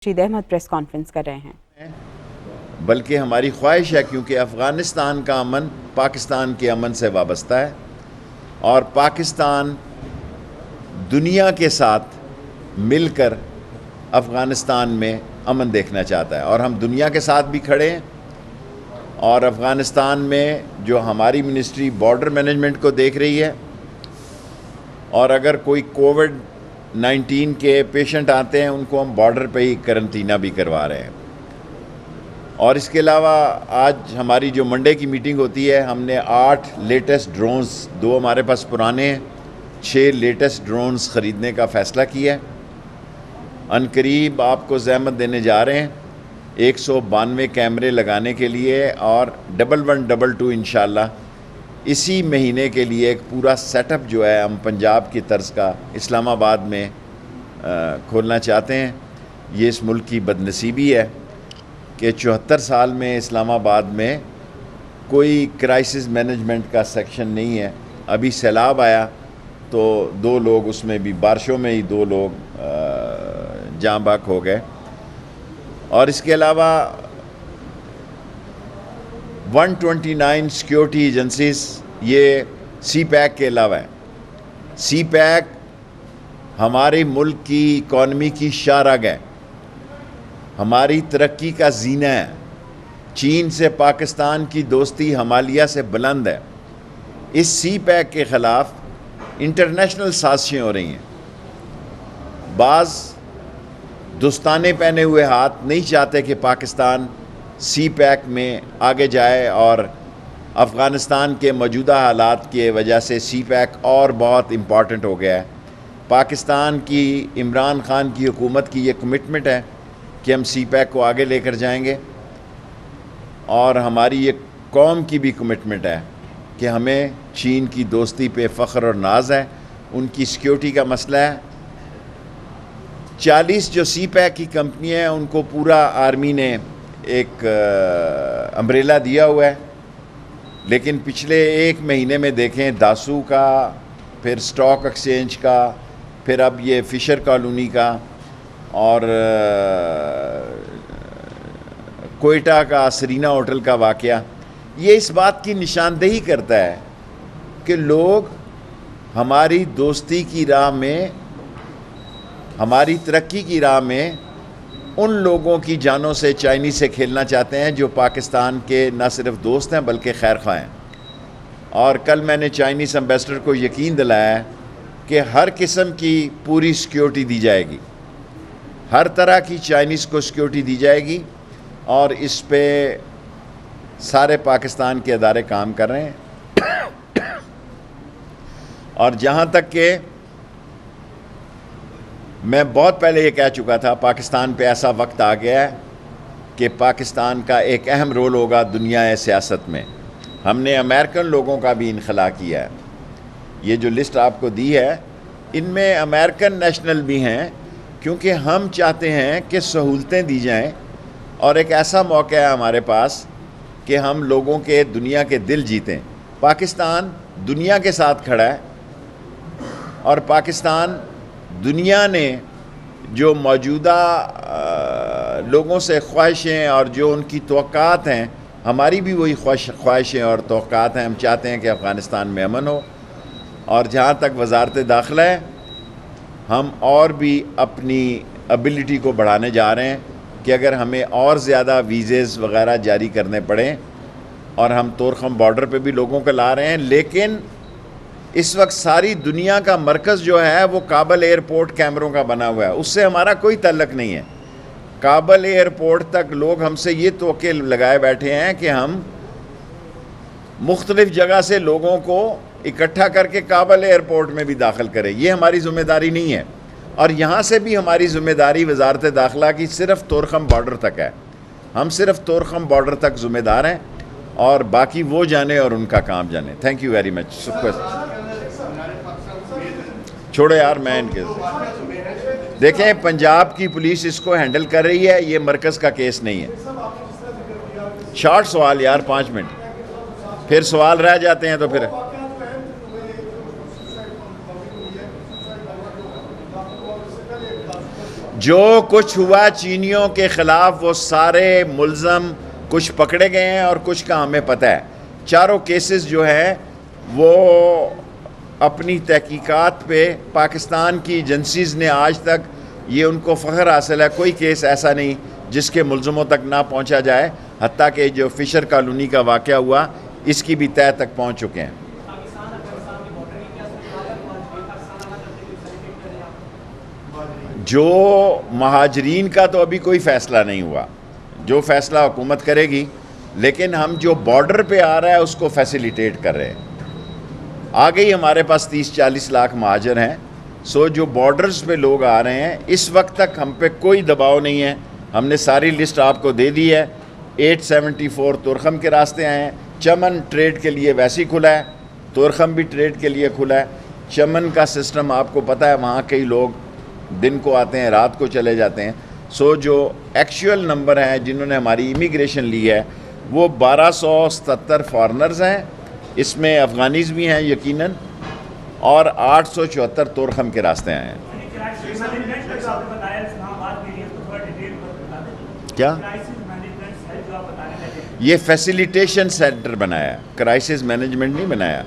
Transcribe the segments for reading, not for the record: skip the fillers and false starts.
Rashid Ahmad press conference कर रहे हैं, बल्कि हमारी ख्वाहिश है, क्योंकि अफ़गानिस्तान का अमन पाकिस्तान के अमन से वाबस्ता है और पाकिस्तान दुनिया के साथ मिलकर अफ़गानिस्तान में अमन देखना चाहता है और हम दुनिया के साथ भी खड़े हैं। और अफ़गानिस्तान में जो हमारी मिनिस्ट्री बॉर्डर मैनेजमेंट को देख रही है, और अगर कोई कोविड-19 के पेशेंट आते हैं उनको हम बॉर्डर पे ही करंतना भी करवा रहे हैं। और इसके अलावा आज हमारी जो मंडे की मीटिंग होती है, हमने 8 लेटेस्ट ड्रोन्स, 2 हमारे पास पुराने हैं, 6 लेटेस्ट ड्रोन्स ख़रीदने का फ़ैसला किया है। अनकरीब आपको ज़हमत देने जा रहे हैं 192 कैमरे लगाने के लिए और 1122 इंशाल्लाह इसी महीने के लिए एक पूरा सेटअप जो है हम पंजाब की तर्ज का इस्लामाबाद में खोलना चाहते हैं। ये इस मुल्क की बदनसीबी है कि 74 साल में इस्लामाबाद में कोई क्राइसिस मैनेजमेंट का सेक्शन नहीं है। अभी सैलाब आया तो 2 लोग, उसमें भी बारिशों में ही 2 लोग जाँ बाक हो गए। और इसके अलावा 129 सिक्योरिटी एजेंसीज ये CPEC के अलावा है। CPEC हमारे मुल्क की इकॉनमी की शाहरग है, हमारी तरक्की का जीना है। चीन से पाकिस्तान की दोस्ती हिमालय से बुलंद है। इस CPEC के ख़िलाफ़ इंटरनेशनल साजिशें हो रही हैं। बाज़ दोस्ताने पहने हुए हाथ नहीं चाहते कि पाकिस्तान CPEC में आगे जाए और अफ़गानिस्तान के मौजूदा हालात की वजह से CPEC और बहुत इम्पॉर्टेंट हो गया है। पाकिस्तान की इमरान ख़ान की हुकूमत की ये कमिटमेंट है कि हम CPEC को आगे लेकर जाएंगे और हमारी ये कौम की भी कमिटमेंट है कि हमें चीन की दोस्ती पे फ़ख्र और नाज है। उनकी सिक्योरिटी का मसला है। 40 जो CPEC की कंपनियाँ हैं उनको पूरा आर्मी ने एक अम्ब्रेला दिया हुआ है, लेकिन पिछले 1 महीने में देखें दासू का, फिर स्टॉक एक्सचेंज का, फिर अब ये फ़िशर कॉलोनी का और कोयटा का सरीना होटल का वाक़या, ये इस बात की निशानदेही करता है कि लोग हमारी दोस्ती की राह में, हमारी तरक्की की राह में उन लोगों की जानों से, चाइनीज़ से खेलना चाहते हैं जो पाकिस्तान के न सिर्फ दोस्त हैं बल्कि खैर ख़्वाह हैं। और कल मैंने चाइनीज़ एम्बेसडर को यकीन दिलाया कि हर किस्म की पूरी सिक्योरिटी दी जाएगी, हर तरह की चाइनीज़ को सिक्योरिटी दी जाएगी और इस पे सारे पाकिस्तान के अदारे काम कर रहे हैं। और जहाँ तक कि मैं बहुत पहले ये कह चुका था, पाकिस्तान पे ऐसा वक्त आ गया है कि पाकिस्तान का एक अहम रोल होगा दुनिया सियासत में। हमने अमेरिकन लोगों का भी इनखला किया है। ये जो लिस्ट आपको दी है इनमें अमेरिकन नेशनल भी हैं, क्योंकि हम चाहते हैं कि सहूलतें दी जाएं और एक ऐसा मौका है हमारे पास कि हम लोगों के, दुनिया के दिल जीतें। पाकिस्तान दुनिया के साथ खड़ा है और पाकिस्तान दुनिया ने जो मौजूदा लोगों से ख्वाहिशें और जो उनकी तवक्कात हैं, हमारी भी वही ख्वाहिशें और तवक्कात हैं। हम चाहते हैं कि अफ़गानिस्तान में अमन हो। और जहाँ तक वज़ारत दाखिला है, हम और भी अपनी एबिलिटी को बढ़ाने जा रहे हैं कि अगर हमें और ज़्यादा वीज़ेज़ वग़ैरह जारी करने पड़ें, और हम तोरखम बॉर्डर पे भी लोगों को ला रहे हैं। लेकिन इस वक्त सारी दुनिया का मरकज़ जो है वो काबल एयरपोर्ट कैमरों का बना हुआ है, उससे हमारा कोई ताल्लुक़ नहीं है। काबल एयरपोर्ट तक लोग हमसे ये तोक़े लगाए बैठे हैं कि हम मुख्तलिफ़ जगह से लोगों को इकट्ठा करके काबल एयरपोर्ट में भी दाखिल करें। ये हमारी ज़िम्मेदारी नहीं है। और यहाँ से भी हमारी ज़िम्मेदारी वज़ारत दाखिला की सिर्फ़ तोरखम बॉर्डर तक है। हम सिर्फ़ तोरखम बॉर्डर तक ज़िम्मेदार हैं और बाकी वो जाने और उनका काम जाने। Thank you very much. छोड़ो यार, मैं इनके देखें, पंजाब की पुलिस इसको हैंडल कर रही है, ये मरकज़ का केस नहीं है। शॉर्ट सवाल यार, 5 मिनट, फिर सवाल रह जाते हैं तो फिर जो कुछ हुआ चीनियों के ख़िलाफ़ वो सारे मुल्ज़म कुछ पकड़े गए हैं और कुछ का हमें पता है। चारों केसेस जो हैं वो अपनी तहकीकात पे पाकिस्तान की एजेंसीज़ ने आज तक ये उनको फ़ख्र हासिल है, कोई केस ऐसा नहीं जिसके मुल्ज़मों तक ना पहुंचा जाए, हत्ता कि जो फ़िशर कॉलोनी का वाक़या हुआ इसकी भी तह तक पहुंच चुके हैं। जो महाजरीन का तो अभी कोई फ़ैसला नहीं हुआ, जो फ़ैसला हुकूमत करेगी, लेकिन हम जो बॉर्डर पे आ रहा है उसको फैसिलिटेट कर रहे हैं। आगे ही हमारे पास 30-40 लाख महाजर हैं। सो जो बॉर्डर्स पे लोग आ रहे हैं इस वक्त तक हम पे कोई दबाव नहीं है। हमने सारी लिस्ट आपको दे दी है। 874 तुरखम के रास्ते आए हैं। चमन ट्रेड के लिए वैसे ही खुला है, तुरखम भी ट्रेड के लिए खुला है। चमन का सिस्टम आपको पता है, वहाँ कई लोग दिन को आते हैं, रात को चले जाते हैं। सो जो एक्चुअल नंबर हैं जिन्होंने हमारी इमिग्रेशन ली है वो 1277 फॉरनर्स हैं, इसमें अफ़गानीज़ भी हैं यकीनन, और 874 तुरखम के रास्ते आए हैं। क्या ये फैसिलिटेशन सेंटर बनाया, क्राइसिस मैनेजमेंट नहीं बनाया,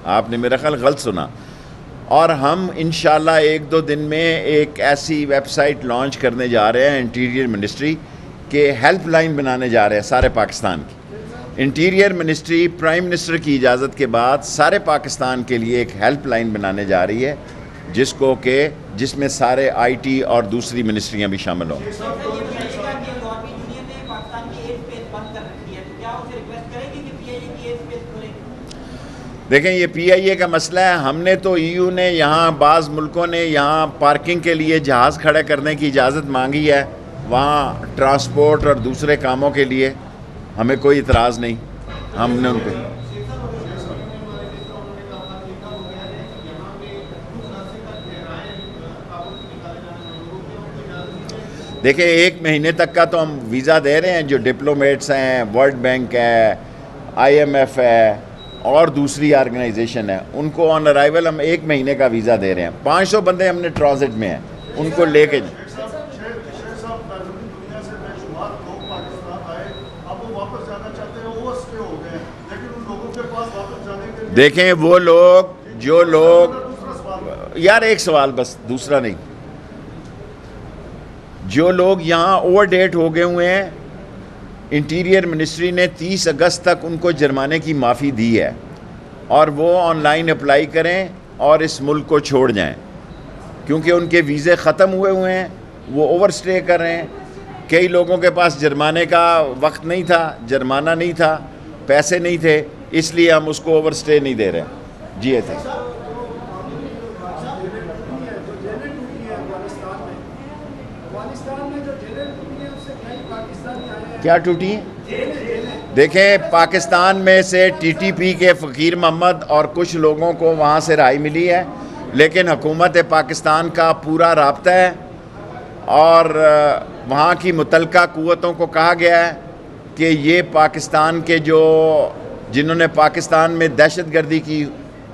आपने मेरा ख्याल गलत सुना। और हम इंशाल्लाह 1-2 दिन में एक ऐसी वेबसाइट लॉन्च करने जा रहे हैं इंटीरियर मिनिस्ट्री के, हेल्पलाइन बनाने जा रहे हैं सारे पाकिस्तान की। इंटीरियर मिनिस्ट्री प्राइम मिनिस्टर की इजाज़त के बाद सारे पाकिस्तान के लिए एक हेल्पलाइन बनाने जा रही है जिसमें सारे आईटी और दूसरी मिनिस्ट्रियां भी शामिल हों। देखें, ये PIA का मसला है। हमने तो EU ने यहाँ बाज़ मुल्कों ने यहाँ पार्किंग के लिए जहाज़ खड़े करने की इजाज़त मांगी है, वहाँ ट्रांसपोर्ट और दूसरे कामों के लिए हमें कोई इतराज़ नहीं। हमने उनको देखें 1 महीने तक का तो हम वीज़ा दे रहे हैं। जो डिप्लोमेट्स हैं, वर्ल्ड बैंक है, IMF है और दूसरी ऑर्गेनाइजेशन है, उनको ऑन अराइवल हम 1 महीने का वीज़ा दे रहे हैं। 500 बंदे हमने ट्रांजिट में हैं, उनको लेके देखें वो लोग जो लोग, यार एक सवाल बस, दूसरा नहीं, जो लोग यहाँ ओवर डेट हो गए हुए हैं, इंटीरियर मिनिस्ट्री ने 30 अगस्त तक उनको जुर्माने की माफ़ी दी है और वो ऑनलाइन अप्लाई करें और इस मुल्क को छोड़ जाएं, क्योंकि उनके वीज़े ख़त्म हुए हैं, वो ओवर स्टे कर रहे हैं। कई लोगों के पास जुर्माने का वक्त नहीं था, जुर्माना नहीं था, पैसे नहीं थे, इसलिए हम उसको ओवर स्टे नहीं दे रहे। जी थे क्या टूटी? देखें, पाकिस्तान में से TTP के फ़कीर मोहम्मद और कुछ लोगों को वहाँ से रिहाई मिली है, लेकिन हुकूमत पाकिस्तान का पूरा राब्ता है और वहाँ की मुतलका क़ुव्वतों को कहा गया है कि ये पाकिस्तान के जिन्होंने पाकिस्तान में दहशतगर्दी की,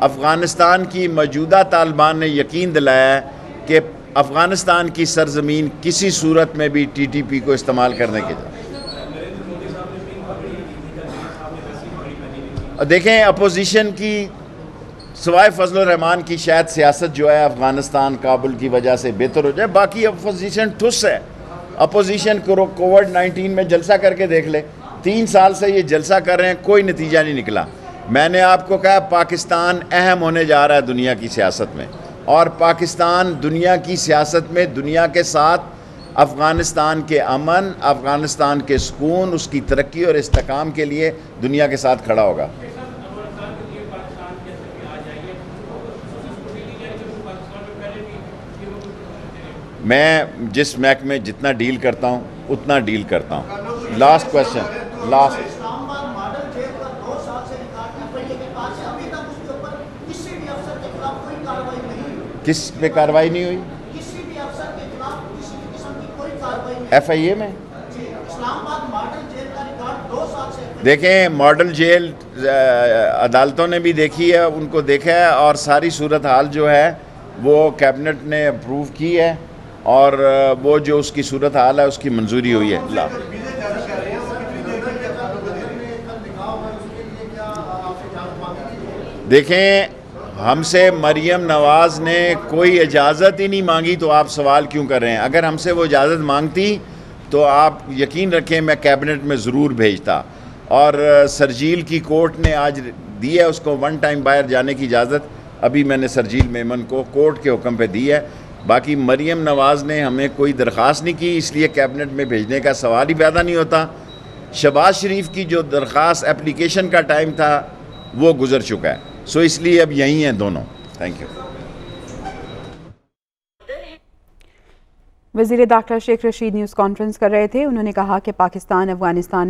अफ़गानिस्तान की मौजूदा तालिबान ने यकीन दिलाया है कि अफ़गानिस्तान की सरज़मीन किसी सूरत में भी TTP को इस्तेमाल करने के लिए। देखें, अपोजिशन की सवाए फजल रहमान की शायद सियासत जो है अफ़गानिस्तान काबुल की वजह से बेहतर हो जाए, बाकी अपोजिशन ठुस है। अपोजिशन कोविड-19 में जलसा करके देख ले, 3 साल से ये जलसा कर रहे हैं, कोई नतीजा नहीं निकला। मैंने आपको कहा पाकिस्तान अहम होने जा रहा है दुनिया की सियासत में, और पाकिस्तान दुनिया की सियासत में दुनिया के साथ अफ़गानिस्तान के अमन, अफ़गानिस्तान के सुकून, उसकी तरक्की और इस्तेकाम के लिए दुनिया के साथ खड़ा होगा। मैं जिस महकमे में जितना डील करता हूँ उतना डील करता हूँ। Last question, last. किस पे कार्रवाई नहीं हुई? FIA में। देखें, मॉडल जेल अदालतों ने भी देखी है, उनको देखा है, और सारी सूरत हाल जो है वो कैबिनेट ने अप्रूव की है और वो जो उसकी सूरत हाल है उसकी मंजूरी हुई है। ला देखें, हमसे मरियम नवाज़ ने कोई इजाज़त ही नहीं मांगी, तो आप सवाल क्यों कर रहे हैं? अगर हमसे वो इजाज़त मांगती तो आप यकीन रखें मैं कैबिनेट में ज़रूर भेजता। और सरजील की कोर्ट ने आज दी है उसको वन टाइम बाहर जाने की इजाज़त। अभी मैंने सरजील मेमन को कोर्ट के हुक्म पे दी है। बाकी मरियम नवाज़ ने हमें कोई दरख्वास्त नहीं की, इसलिए कैबिनेट में भेजने का सवाल ही पैदा नहीं होता। शहबाज शरीफ की जो दरख्वास्त एप्लीकेशन का टाइम था वो गुजर चुका है, सो इसलिए अब यहीं हैं दोनों। Thank you. वज़ीर दाखिला शेख रशीद न्यूज़ कॉन्फ्रेंस कर रहे थे। उन्होंने कहा कि पाकिस्तान अफगानिस्तान